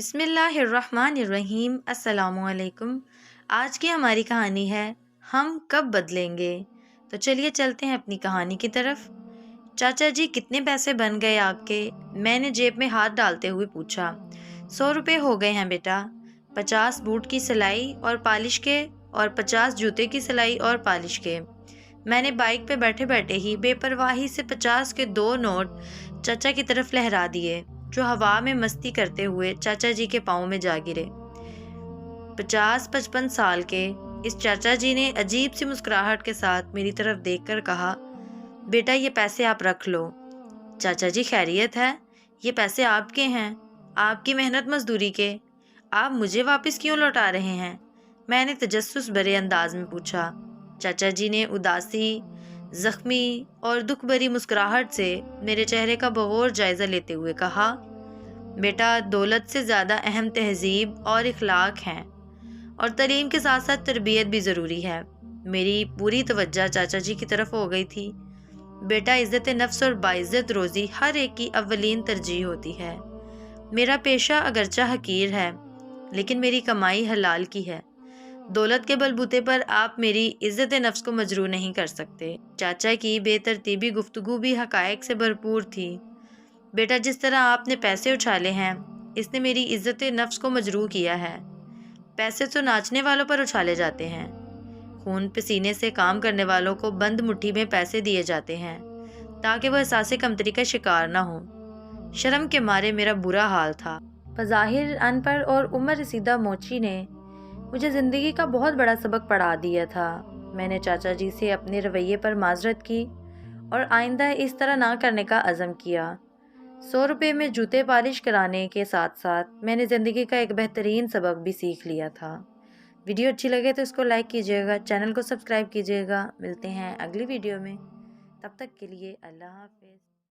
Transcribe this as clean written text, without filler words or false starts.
बिस्मिल्लाहिर्रहमानिर्रहीम। अस्सलामुअलैकुम। आज की हमारी कहानी है हम कब बदलेंगे। तो चलिए चलते हैं अपनी कहानी की तरफ। चाचा जी कितने पैसे बन गए आपके? मैंने जेब में हाथ डालते हुए पूछा। 100 रुपये हो गए हैं बेटा। 50 बूट की सिलाई और पालिश के और 50 जूते की सिलाई और पालिश के। मैंने बाइक पे बैठे बैठे ही बेपरवाही से 50 के 2 नोट चाचा की तरफ लहरा दिए, जो हवा में मस्ती करते हुए चाचा जी के पाँव में जा गिरे। 50-55 साल के इस चाचा जी ने अजीब सी मुस्कुराहट के साथ मेरी तरफ देखकर कहा, बेटा ये पैसे आप रख लो। चाचा जी खैरियत है? ये पैसे आपके हैं, आपकी मेहनत मजदूरी के। आप मुझे वापस क्यों लौटा रहे हैं? मैंने तजस्सुस भरे अंदाज में पूछा। चाचा जी ने उदासी, जख्मी और दुख भरी मुस्कुराहट से मेरे चेहरे का बगौर जायज़ा लेते हुए कहा, बेटा दौलत से ज़्यादा अहम तहजीब और इखलाक हैं, और तालीम के साथ साथ तरबियत भी ज़रूरी है। मेरी पूरी तवज्जो चाचा जी की तरफ हो गई थी। बेटा इज़्ज़त नफ्स और बाइज़्ज़त रोज़ी हर एक की अव्वलीन तरजीह होती है। मेरा पेशा अगरचा हकीर है, लेकिन मेरी कमाई हलाल की है। दौलत के बलबूते पर आप मेरी इज़्ज़त नफ्स को मजरूह नहीं कर सकते। चाचा की बेतरतीबी गुफ्तगू भी हकायक से भरपूर थी। बेटा जिस तरह आपने पैसे उछाले हैं, इसने मेरी इज़्ज़त नफ्स को मजरूह किया है। पैसे तो नाचने वालों पर उछाले जाते हैं। खून पसीने से काम करने वालों को बंद मुट्ठी में पैसे दिए जाते हैं, ताकि वह एहसास कमतरी का शिकार न हो। शर्म के मारे मेरा बुरा हाल था। बज़ाहिर अनपढ़ और उम्र रसीदा मोची ने मुझे ज़िंदगी का बहुत बड़ा सबक पढ़ा दिया था। मैंने चाचा जी से अपने रवैये पर माजरत की और आइंदा इस तरह ना करने का अज़म किया। 100 रुपये में जूते पॉलिश कराने के साथ साथ मैंने ज़िंदगी का एक बेहतरीन सबक भी सीख लिया था। वीडियो अच्छी लगे तो इसको लाइक कीजिएगा, चैनल को सब्सक्राइब कीजिएगा। मिलते हैं अगली वीडियो में, तब तक के लिए अल्लाह हाफ़िज़।